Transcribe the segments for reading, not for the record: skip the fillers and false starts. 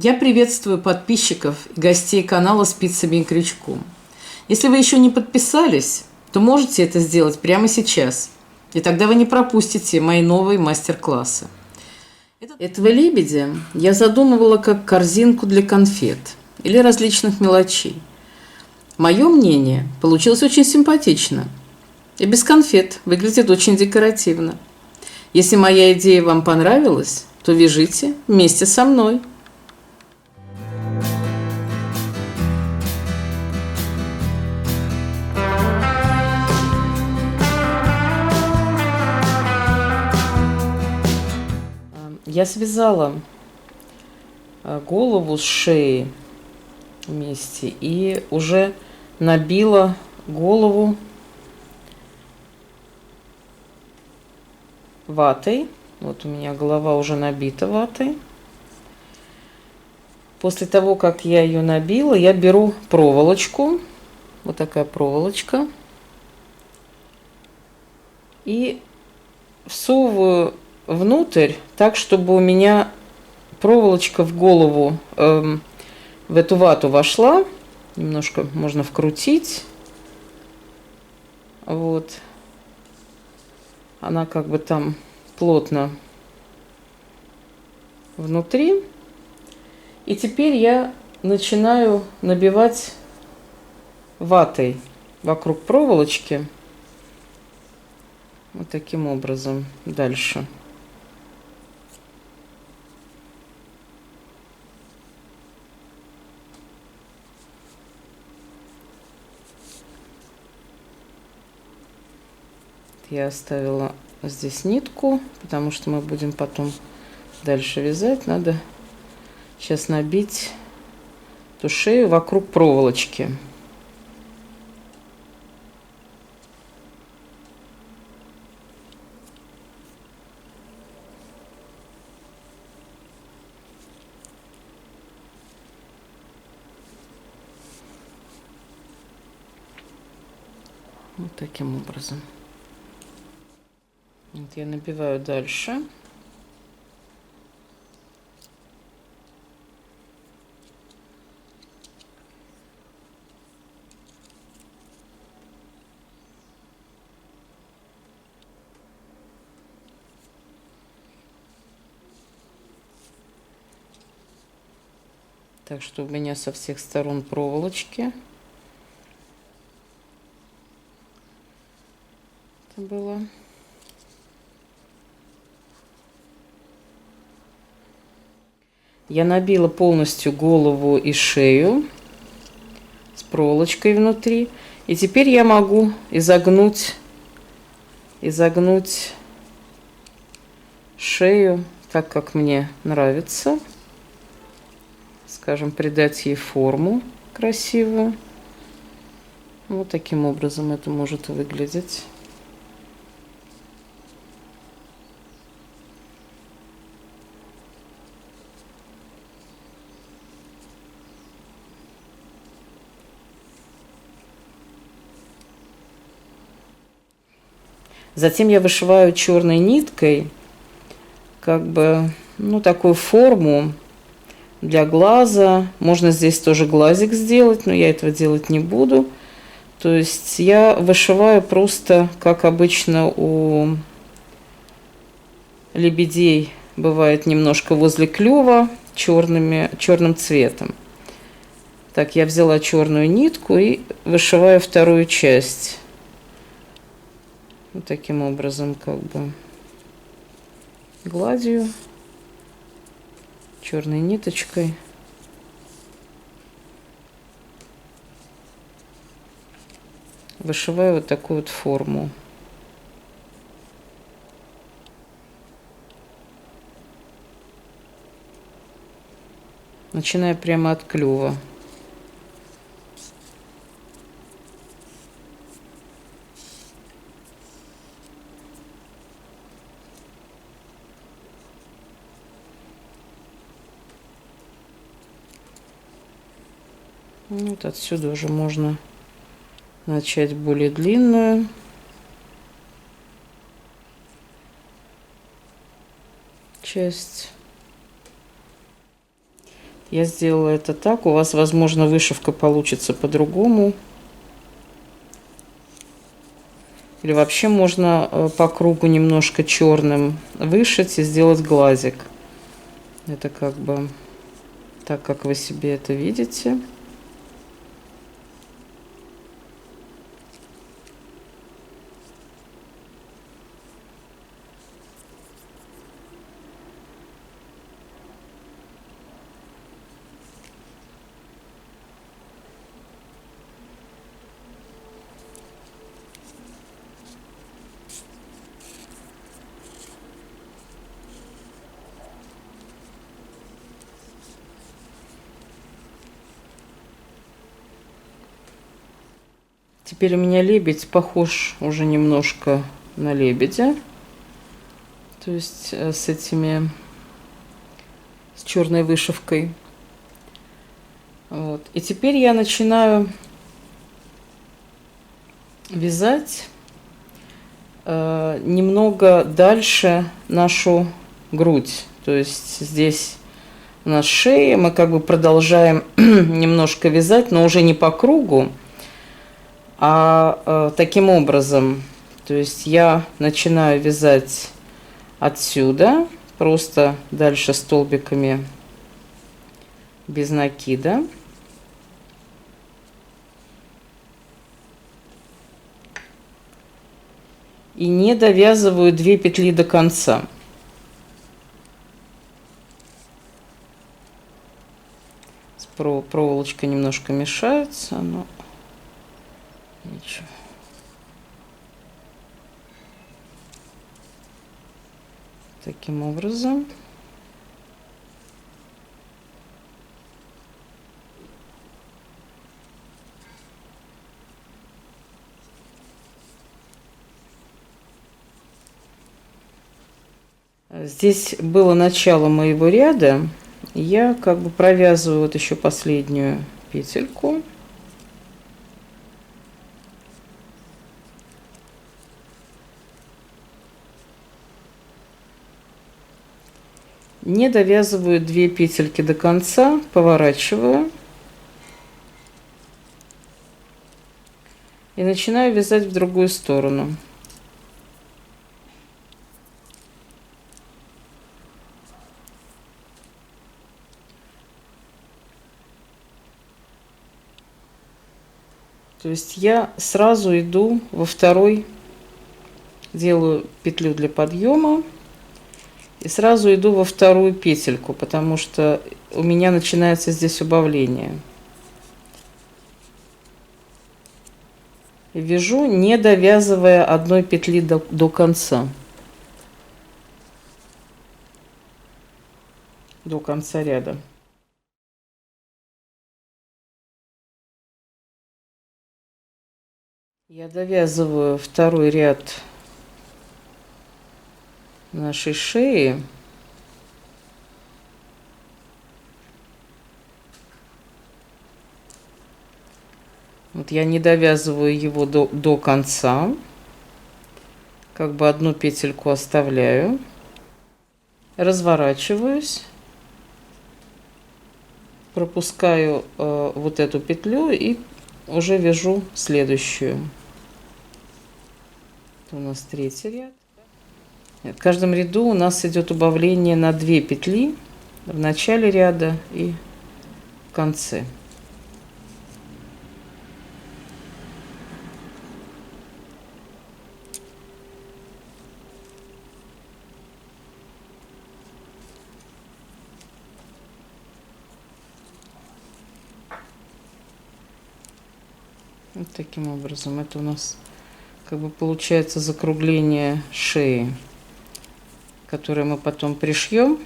Я приветствую подписчиков и гостей канала «Спицами и крючком». Если вы еще не подписались, то можете это сделать прямо сейчас, и тогда вы не пропустите мои новые мастер-классы. Этого лебедя я задумывала как корзинку для конфет или различных мелочей. Мое мнение, получилось очень симпатично. И без конфет выглядит очень декоративно. Если моя идея вам понравилась, то вяжите вместе со мной. Я связала голову с шеей вместе и уже набила голову ватой. Вот у меня голова уже набита ватой. После того, как я ее набила, я беру проволочку. Вот такая проволочка. И всовываю внутрь так, чтобы у меня проволочка в голову, в эту вату вошла. Немножко можно вкрутить. Вот. Она как бы там плотно внутри. И теперь я начинаю набивать ватой вокруг проволочки. Вот таким образом дальше. Я оставила здесь нитку, потому что мы будем потом дальше вязать. Надо сейчас набить эту шею вокруг проволочки. Вот таким образом. Вот я набиваю дальше. Так что у меня со всех сторон проволочки. Это было. Я набила полностью голову и шею с проволочкой внутри. И теперь я могу изогнуть шею так, как мне нравится. Скажем, придать ей форму красивую. Вот таким образом это может выглядеть. Затем я вышиваю черной ниткой, как бы, такую форму для глаза. Можно здесь тоже глазик сделать, но я этого делать не буду. То есть я вышиваю просто, как обычно у лебедей бывает, немножко возле клюва черным цветом. Так, я взяла черную нитку и вышиваю вторую часть. Вот таким образом, как бы гладью, черной ниточкой. Вышиваю вот такую вот форму. Начиная прямо от клюва. Вот отсюда уже можно начать более длинную. часть. Я сделала это так. У вас, возможно, вышивка получится по-другому. Или вообще можно по кругу немножко черным вышить и сделать глазик. Это как бы так, как вы себе это видите. Теперь у меня лебедь похож уже немножко на лебедя. То есть с черной вышивкой. Вот. И теперь я начинаю вязать немного дальше нашу грудь. То есть здесь у нас шея, мы как бы продолжаем немножко вязать, но уже не по кругу, а таким образом. То есть я начинаю вязать отсюда, просто дальше столбиками без накида. И не довязываю 2 петли до конца. Проволочка немножко мешается, но ничего. Таким образом. Здесь было начало моего ряда. Я как бы провязываю вот еще последнюю петельку. Не довязываю 2 петельки до конца, поворачиваю и начинаю вязать в другую сторону. То есть я сразу иду во второй, делаю петлю для подъема и сразу иду во вторую петельку, потому что у меня начинается здесь убавление. И вяжу, не довязывая одной петли до конца. До конца ряда. Я довязываю второй ряд нашей шеи. Вот я не довязываю его до конца. Как бы одну петельку оставляю. Разворачиваюсь. Пропускаю вот эту петлю и уже вяжу следующую. Это у нас третий ряд. В каждом ряду у нас идет убавление на 2 петли в начале ряда и в конце. Вот таким образом. Это у нас как бы получается закругление шеи, которое мы потом пришьем.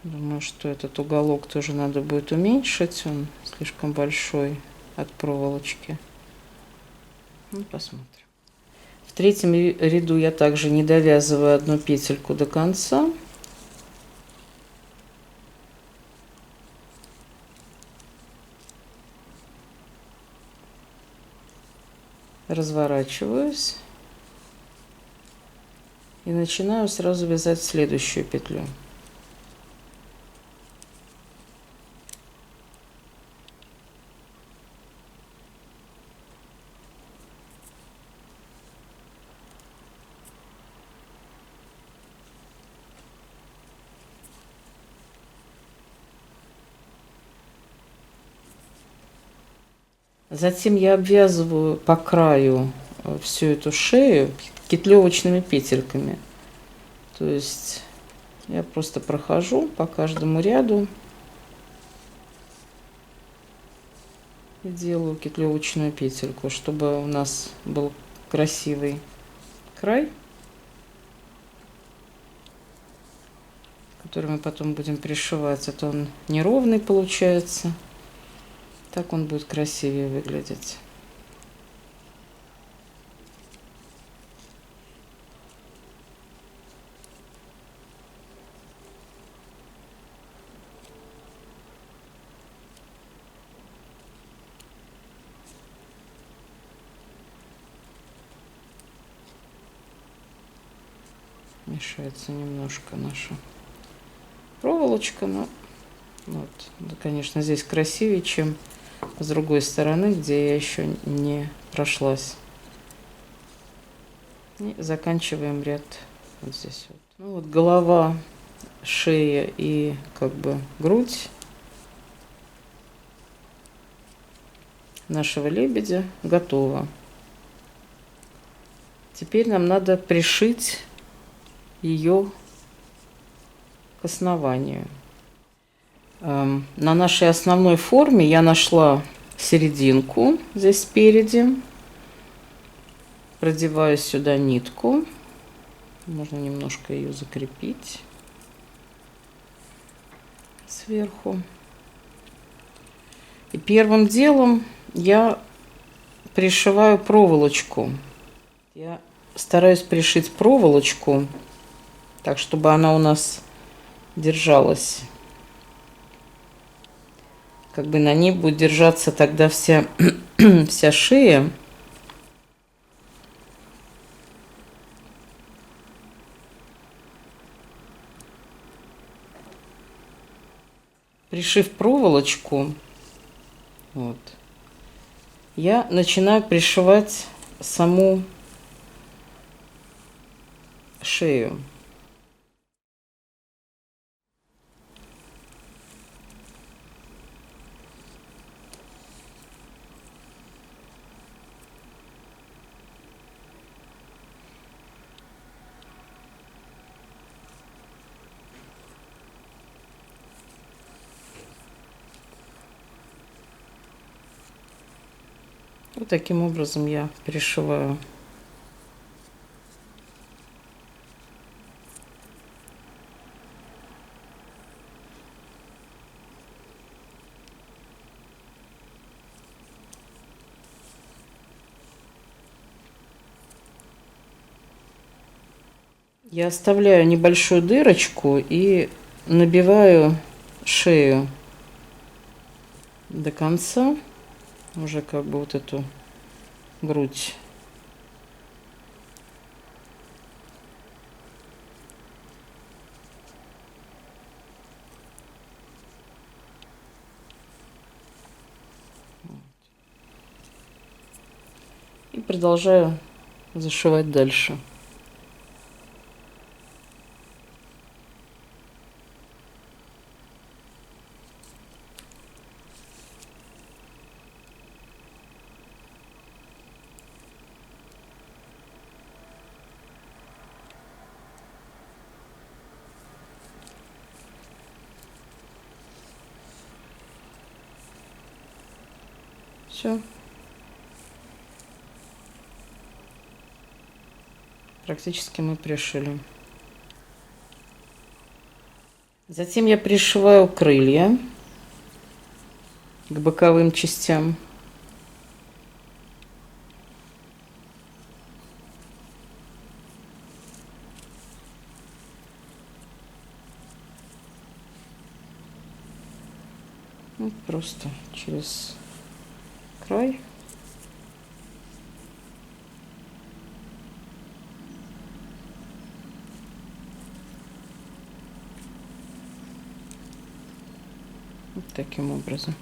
Думаю, что этот уголок тоже надо будет уменьшить, он слишком большой от проволочки. Ну, посмотрим. В третьем ряду я также не довязываю одну петельку до конца. Разворачиваюсь. И начинаю сразу вязать следующую петлю. Затем я обвязываю по краю всю эту шею петлевочными петельками. То есть я просто прохожу по каждому ряду и делаю петлевочную петельку, чтобы у нас был красивый край, который мы потом будем пришивать. Это он неровный получается. Так он будет красивее выглядеть. Мешается немножко наша проволочка, но вот, да, конечно, здесь красивее, чем с другой стороны, где я еще не прошлась. И заканчиваем ряд вот здесь вот. Ну вот голова, шея и как бы грудь нашего лебедя готова. Теперь нам надо пришить ее к основанию. На нашей основной форме я нашла серединку здесь спереди. Продеваю сюда нитку. Можно немножко ее закрепить сверху. И первым делом я пришиваю проволочку. Я стараюсь пришить проволочку так, чтобы она у нас держалась. Как бы на ней будет держаться тогда вся шея. Пришив проволочку, вот, я начинаю пришивать саму шею. Вот таким образом я пришиваю. Я оставляю небольшую дырочку и набиваю шею до конца, уже как бы вот эту грудь. И продолжаю зашивать дальше. Все. Практически мы пришили. Затем я пришиваю крылья к боковым частям. Вот просто через край. Вот таким образом.